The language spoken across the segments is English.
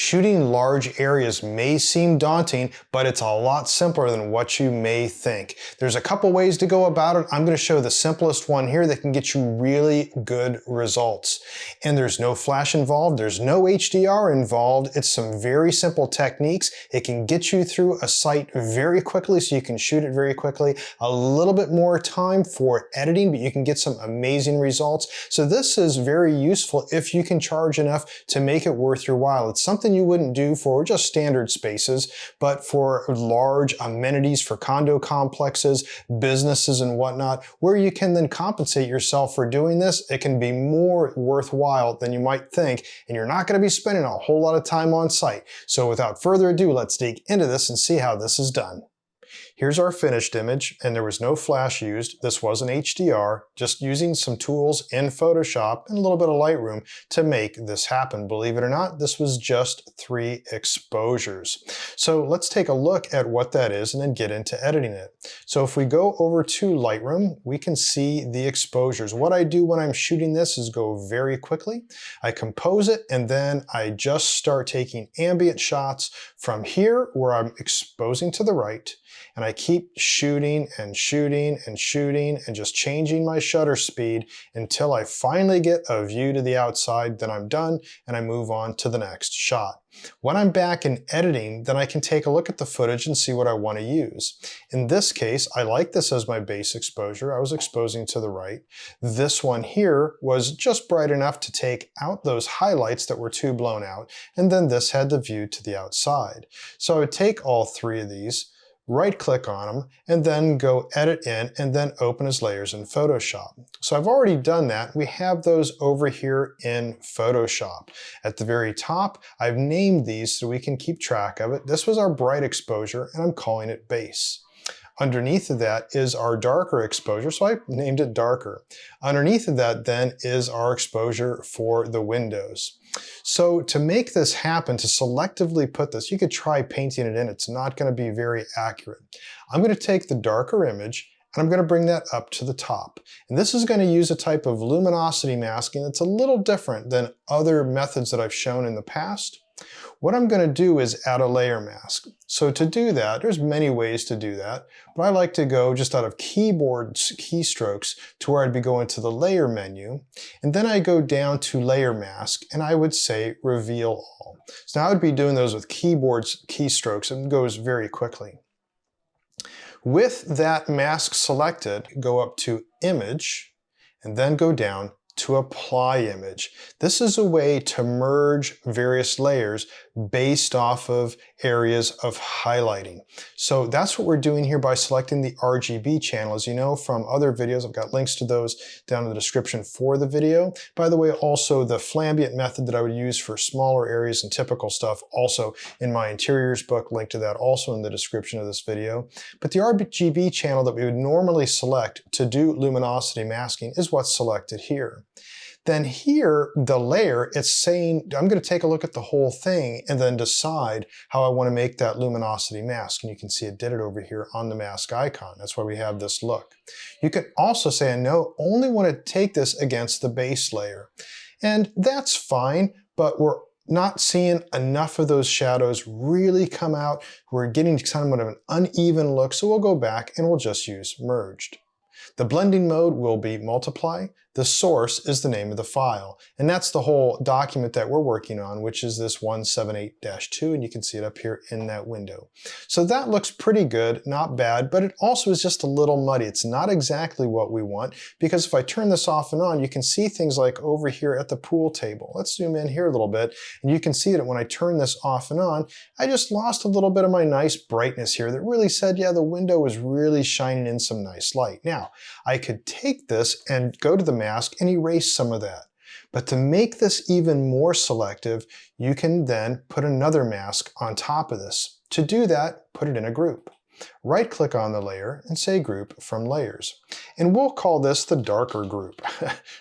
Shooting large areas may seem daunting, but it's a lot simpler than what you may think. There's a couple ways to go about it. I'm going to show the simplest one here that can get you really good results. And there's no flash involved, there's no HDR involved. It's some very simple techniques. It can get you through a site very quickly, so you can shoot it very quickly. A little bit more time for editing, but you can get some amazing results. So this is very useful if you can charge enough to make it worth your while. It's something you wouldn't do for just standard spaces, but for large amenities, for condo complexes, businesses and whatnot, where you can then compensate yourself for doing this. It can be more worthwhile than you might think, and you're not going to be spending a whole lot of time on site. So without further ado, let's dig into this and see how this is done. Here's our finished image, and there was no flash used. This was an HDR, just using some tools in Photoshop and a little bit of Lightroom to make this happen. Believe it or not, this was just 3 exposures. So let's take a look at what that is and then get into editing it. So if we go over to Lightroom, we can see the exposures. What I do when I'm shooting this is go very quickly. I compose it, and then I just start taking ambient shots from here where I'm exposing to the right, and I keep shooting and shooting and shooting and just changing my shutter speed until I finally get a view to the outside. Then I'm done and I move on to the next shot. When I'm back in editing, then I can take a look at the footage and see what I want to use. In this case, I like this as my base exposure. I was exposing to the right. This one here was just bright enough to take out those highlights that were too blown out, and then this had the view to the outside. So I would take all 3 of these, right-click on them, and then go Edit In, and then Open as Layers in Photoshop. So I've already done that. We have those over here in Photoshop. At the very top, I've named these so we can keep track of it. This was our bright exposure, and I'm calling it Base. Underneath of that is our darker exposure, so I named it Darker. Underneath of that then is our exposure for the windows. So to make this happen, to selectively put this, you could try painting it in. It's not going to be very accurate. I'm going to take the darker image and I'm going to bring that up to the top. And this is going to use a type of luminosity masking that's a little different than other methods that I've shown in the past. What I'm going to do is add a layer mask. So to do that, there's many ways to do that, but I like to go just out of keyboard keystrokes to where I'd be going to the layer menu, and then I go down to layer mask and I would say reveal all. So now I would be doing those with keyboard keystrokes, and it goes very quickly. With that mask selected, go up to image and then go down to apply image. This is a way to merge various layers based off of areas of highlighting. So that's what we're doing here by selecting the RGB channel. As you know from other videos, I've got links to those down in the description for the video. By the way, also the flambient method that I would use for smaller areas and typical stuff, also in my interiors book, link to that also in the description of this video. But the RGB channel that we would normally select to do luminosity masking is what's selected here. Then here, the layer, it's saying, I'm going to take a look at the whole thing and then decide how I want to make that luminosity mask. And you can see it did it over here on the mask icon. That's why we have this look. You can also say, no, only want to take this against the base layer. And that's fine, but we're not seeing enough of those shadows really come out. We're getting somewhat of an uneven look, so we'll go back and we'll just use merged. The blending mode will be multiply. The source is the name of the file. And that's the whole document that we're working on, which is this 178-2, and you can see it up here in that window. So that looks pretty good, not bad, but it also is just a little muddy. It's not exactly what we want, because if I turn this off and on, you can see things like over here at the pool table. Let's zoom in here a little bit, and you can see that when I turn this off and on, I just lost a little bit of my nice brightness here that really said, yeah, the window was really shining in some nice light. Now, I could take this and go to the mask and erase some of that. But to make this even more selective, you can then put another mask on top of this. To do that, put it in a group. Right-click on the layer and say Group from Layers. And we'll call this the darker group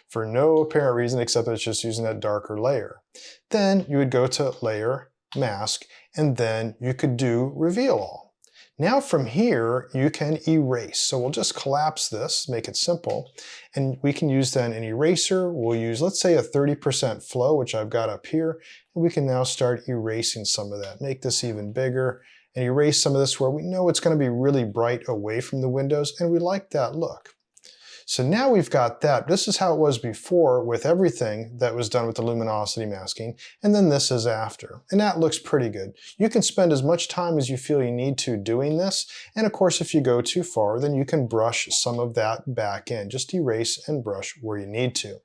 for no apparent reason except that it's just using that darker layer. Then you would go to Layer, Mask, and then you could do Reveal All. Now from here, you can erase. So we'll just collapse this, make it simple, and we can use then an eraser. We'll use, let's say, a 30% flow, which I've got up here, and we can now start erasing some of that. Make this even bigger and erase some of this where we know it's going to be really bright away from the windows, and we like that look. So now we've got that. This is how it was before with everything that was done with the luminosity masking, and then this is after. And that looks pretty good. You can spend as much time as you feel you need to doing this, and of course if you go too far, then you can brush some of that back in. Just erase and brush where you need to.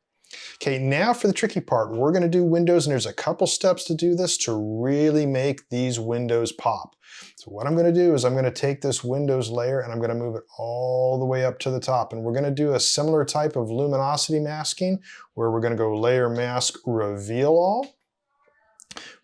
Okay, now for the tricky part. We're going to do windows, and there's a couple steps to do this to really make these windows pop. So what I'm going to do is I'm going to take this windows layer and I'm going to move it all the way up to the top, and we're going to do a similar type of luminosity masking where we're going to go layer mask reveal all.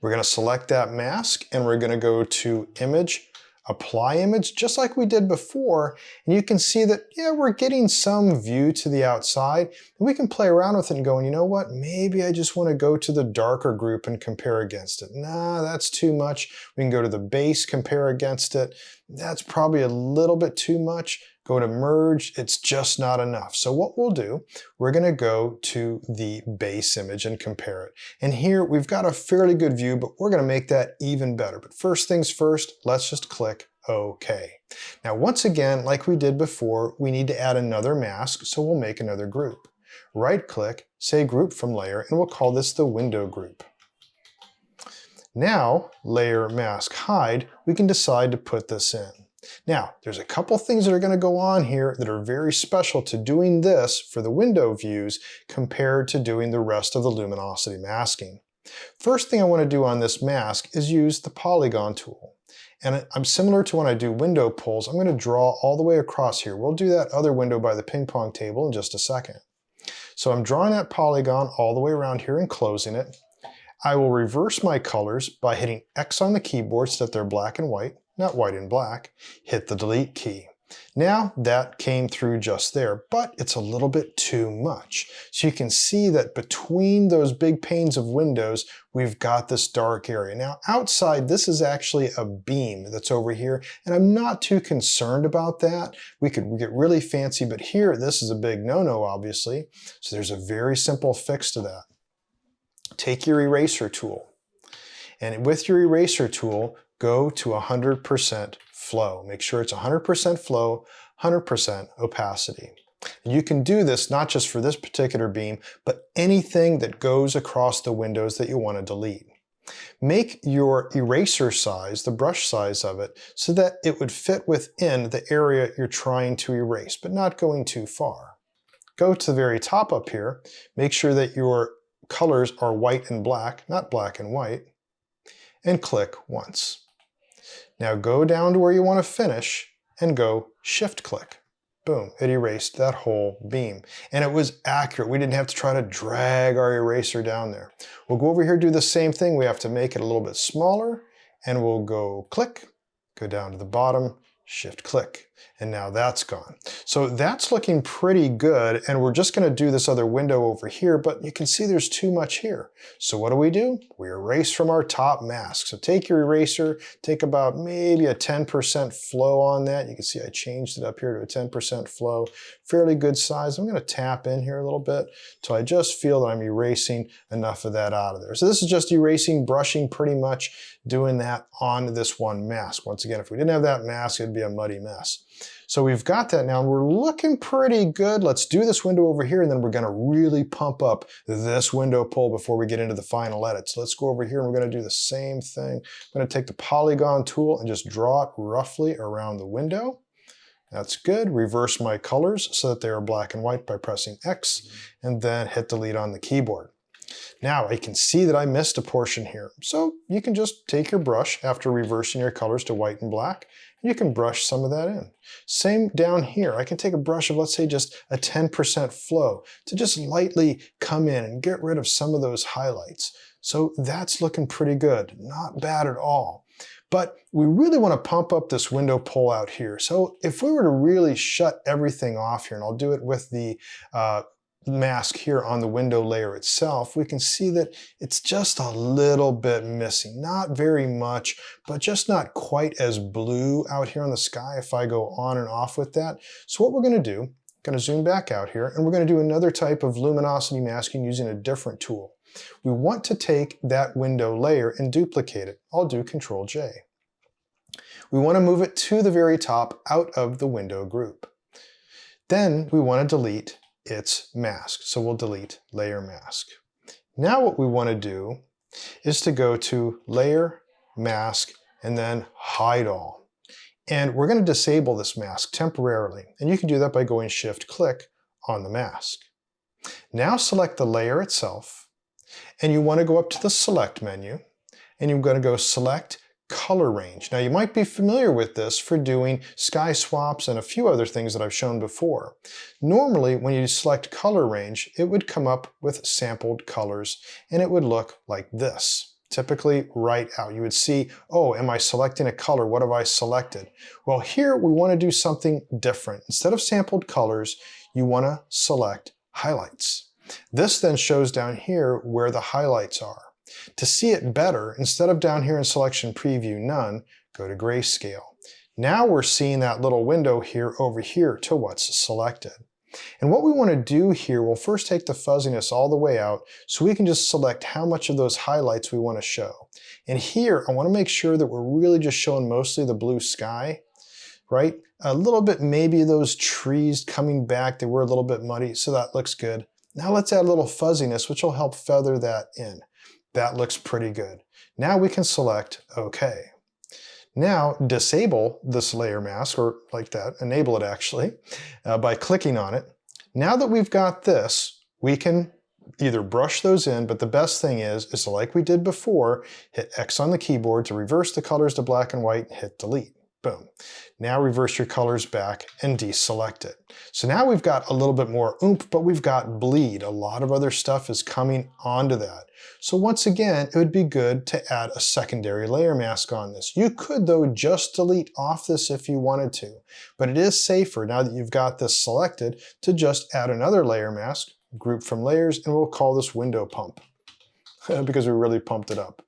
We're going to select that mask and we're going to go to image, apply image, just like we did before, and you can see that, yeah, we're getting some view to the outside, and we can play around with it and go, you know what, maybe I just want to go to the darker group and compare against it. Nah, that's too much. We can go to the base, compare against it. That's probably a little bit too much. Go to merge, it's just not enough. So what we'll do, we're going to go to the base image and compare it. And here we've got a fairly good view, but we're going to make that even better. But first things first, let's just click OK. Now once again, like we did before, we need to add another mask, so we'll make another group. Right click, say group from layer, and we'll call this the window group. Now, layer mask hide, we can decide to put this in. Now, there's a couple things that are going to go on here that are very special to doing this for the window views compared to doing the rest of the luminosity masking. First thing I want to do on this mask is use the polygon tool. And I'm similar to when I do window pulls. I'm going to draw all the way across here. We'll do that other window by the ping pong table in just a second. So I'm drawing that polygon all the way around here and closing it. I will reverse my colors by hitting X on the keyboard so that they're black and white, not white and black. Hit the delete key. Now that came through just there, but it's a little bit too much. So you can see that between those big panes of windows, we've got this dark area. Now outside, this is actually a beam that's over here, and I'm not too concerned about that. We could get really fancy, but here, this is a big no-no, obviously. So there's a very simple fix to that. Take your eraser tool, and with your eraser tool, go to 100% flow. Make sure it's 100% flow, 100% opacity. And you can do this not just for this particular beam, but anything that goes across the windows that you want to delete. Make your eraser size, the brush size of it, so that it would fit within the area you're trying to erase, but not going too far. Go to the very top up here, make sure that your colors are white and black, not black and white, and click once. Now go down to where you want to finish and go shift click. Boom, it erased that whole beam. And it was accurate. We didn't have to try to drag our eraser down there. We'll go over here, do the same thing. We have to make it a little bit smaller, and we'll go click, go down to the bottom, shift click, and now that's gone. So that's looking pretty good, and we're just going to do this other window over here, but you can see there's too much here. So what do? We erase from our top mask. So take your eraser, take about maybe a 10% flow on that. You can see I changed it up here to a 10% flow. Fairly good size. I'm going to tap in here a little bit till I just feel that I'm erasing enough of that out of there. So this is just erasing, brushing, pretty much doing that on this one mask. Once again, if we didn't have that mask, it'd be a muddy mess. So we've got that now, and we're looking pretty good. Let's do this window over here, and then we're going to really pump up this window pull before we get into the final edits. So let's go over here, and we're going to do the same thing. I'm going to take the polygon tool and just draw it roughly around the window. That's good. Reverse my colors so that they are black and white by pressing X, and then hit delete on the keyboard. Now I can see that I missed a portion here. So you can just take your brush after reversing your colors to white and black, and you can brush some of that in. Same down here. I can take a brush of, let's say, just a 10% flow to just lightly come in and get rid of some of those highlights. So that's looking pretty good. Not bad at all. But we really want to pump up this window pull out here. So if we were to really shut everything off here, and I'll do it with the mask here on the window layer itself, we can see that it's just a little bit missing. Not very much, but just not quite as blue out here in the sky if I go on and off with that. So what we're going to do, I'm going to zoom back out here, and we're going to do another type of luminosity masking using a different tool. We want to take that window layer and duplicate it. I'll do Control J. We want to move it to the very top out of the window group. Then we want to delete its mask. So we'll delete layer mask. Now what we want to do is to go to layer, mask, and then hide all. And we're going to disable this mask temporarily. And you can do that by going Shift-click on the mask. Now select the layer itself, and you want to go up to the Select menu, and you're going to go Select Color Range. Now you might be familiar with this for doing sky swaps and a few other things that I've shown before. Normally when you select color range, it would come up with sampled colors and it would look like this. Typically right out. You would see, oh, am I selecting a color? What have I selected? Well, here we want to do something different. Instead of sampled colors, you want to select highlights. This then shows down here where the highlights are. To see it better, instead of down here in Selection Preview None, go to Grayscale. Now we're seeing that little window here over here to what's selected. And what we want to do here, we'll first take the fuzziness all the way out so we can just select how much of those highlights we want to show. And here, I want to make sure that we're really just showing mostly the blue sky, right? A little bit maybe those trees coming back, they were a little bit muddy, so that looks good. Now let's add a little fuzziness, which will help feather that in. That looks pretty good. Now we can select OK. Now disable this layer mask, or like that, enable it actually, by clicking on it. Now that we've got this, we can either brush those in, but the best thing is like we did before, hit X on the keyboard to reverse the colors to black and white, hit delete. Boom. Now reverse your colors back and deselect it. So now we've got a little bit more oomph, but we've got bleed. A lot of other stuff is coming onto that. So once again, it would be good to add a secondary layer mask on this. You could though just delete off this if you wanted to, but it is safer now that you've got this selected to just add another layer mask, group from layers, and we'll call this window pump because we really pumped it up.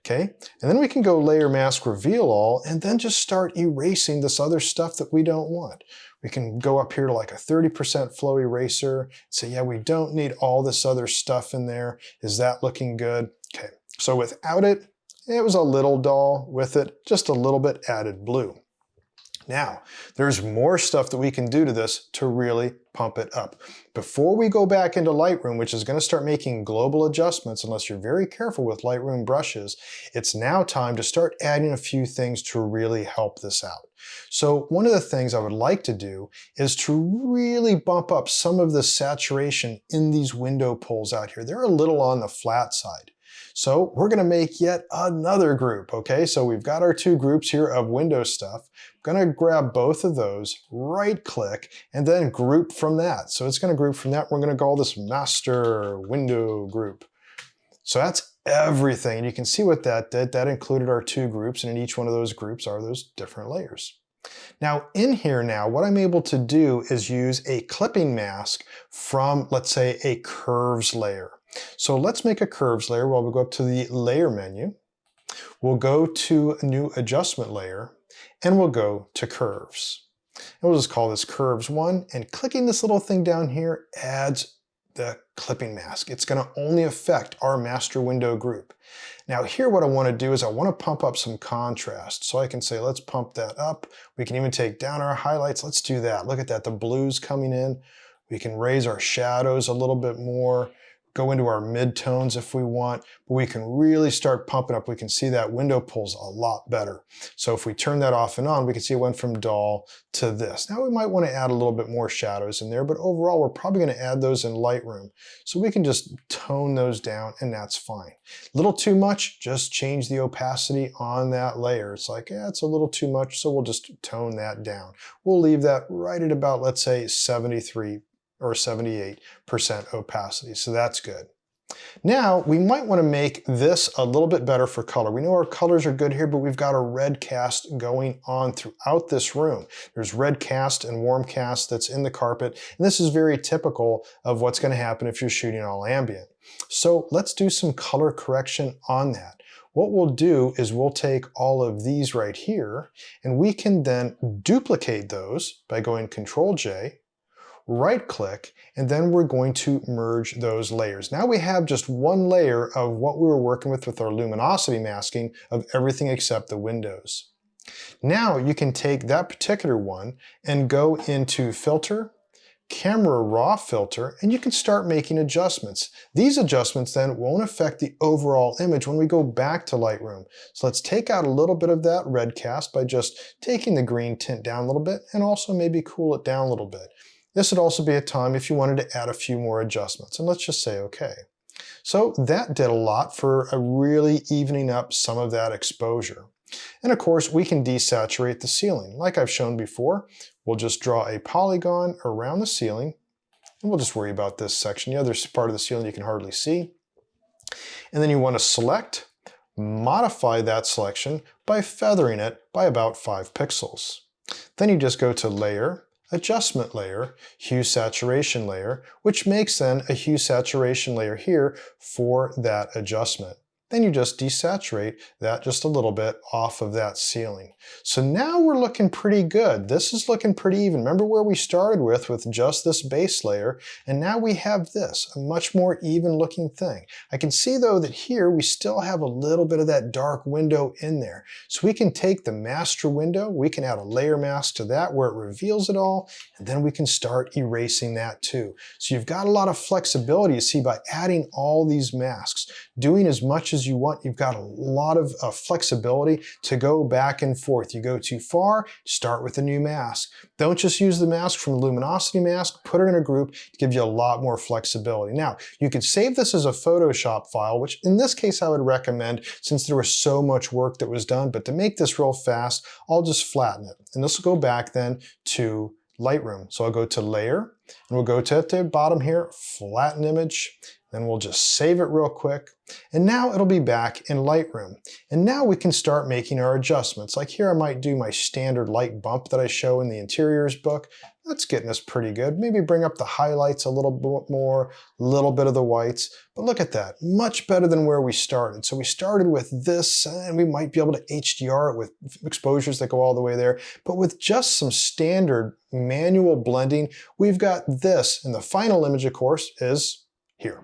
Okay, and then we can go layer mask reveal all and then just start erasing this other stuff that we don't want. We can go up here to like a 30% flow eraser and say, yeah, we don't need all this other stuff in there. Is that looking good? Okay, so without it, it was a little dull. With it, just a little bit added blue. Now, there's more stuff that we can do to this to really pump it up. Before we go back into Lightroom, which is going to start making global adjustments unless you're very careful with Lightroom brushes, it's now time to start adding a few things to really help this out. So one of the things I would like to do is to really bump up some of the saturation in these window pulls out here. They're a little on the flat side. So we're going to make yet another group, okay? So we've got our two groups here of window stuff. I'm going to grab both of those, right-click, and then group from that. So it's going to group from that. We're going to call this master window group. So that's everything. And you can see what that did. That included our two groups, and in each one of those groups are those different layers. Now in here now, what I'm able to do is use a clipping mask from, let's say, a curves layer. So let's make a curves layer. Well, we'll go up to the layer menu. We'll go to a new adjustment layer and we'll go to curves. And we'll just call this curves 1, and clicking this little thing down here adds the clipping mask. It's going to only affect our master window group. Now here what I want to do is I want to pump up some contrast. So I can say, let's pump that up. We can even take down our highlights. Let's do that. Look at that, the blues coming in. We can raise our shadows a little bit more, go into our mid-tones if we want, but we can really start pumping up. We can see that window pulls a lot better. So if we turn that off and on, we can see it went from dull to this. Now we might want to add a little bit more shadows in there, but overall we're probably going to add those in Lightroom. So we can just tone those down and that's fine. A little too much, just change the opacity on that layer. It's like, yeah, it's a little too much, so we'll just tone that down. We'll leave that right at about, let's say, 73 or 78% opacity, so that's good. Now, we might want to make this a little bit better for color. We know our colors are good here, but we've got a red cast going on throughout this room. There's red cast and warm cast that's in the carpet, and this is very typical of what's going to happen if you're shooting all ambient. So let's do some color correction on that. What we'll do is we'll take all of these right here, and we can then duplicate those by going Control J, right click, and then we're going to merge those layers. Now we have just one layer of what we were working with our luminosity masking of everything except the windows. Now you can take that particular one and go into Filter, Camera Raw Filter, and you can start making adjustments. These adjustments then won't affect the overall image when we go back to Lightroom. So let's take out a little bit of that red cast by just taking the green tint down a little bit and also maybe cool it down a little bit. This would also be a time if you wanted to add a few more adjustments, and let's just say okay. So that did a lot for really evening up some of that exposure. And of course, we can desaturate the ceiling. Like I've shown before, we'll just draw a polygon around the ceiling, and we'll just worry about this section. The other part of the ceiling you can hardly see. And then you want to select, modify that selection by feathering it by about 5 pixels. Then you just go to Layer, Adjustment Layer, Hue Saturation Layer, which makes then a hue saturation layer here for that adjustment. Then you just desaturate that just a little bit off of that ceiling. So now we're looking pretty good. This is looking pretty even. Remember where we started with just this base layer, and now we have this, a much more even looking thing. I can see though that here we still have a little bit of that dark window in there. So we can take the master window, we can add a layer mask to that where it reveals it all, and then we can start erasing that too. So you've got a lot of flexibility, you see, by adding all these masks, doing as much as you want. You've got a lot of flexibility to go back and forth. You go too far, start with a new mask. Don't just use the mask from the luminosity mask, put it in a group to give you a lot more flexibility. Now, you could save this as a Photoshop file, which in this case I would recommend since there was so much work that was done, but to make this real fast, I'll just flatten it. And this will go back then to Lightroom. So I'll go to Layer, and we'll go to the bottom here, Flatten Image, then we'll just save it real quick. And now it'll be back in Lightroom. And now we can start making our adjustments. Like here I might do my standard light bump that I show in the interiors book. That's getting us pretty good. Maybe bring up the highlights a little bit more, a little bit of the whites. But look at that, much better than where we started. So we started with this, and we might be able to HDR it with exposures that go all the way there. But with just some standard manual blending, we've got this. And the final image, of course, is here.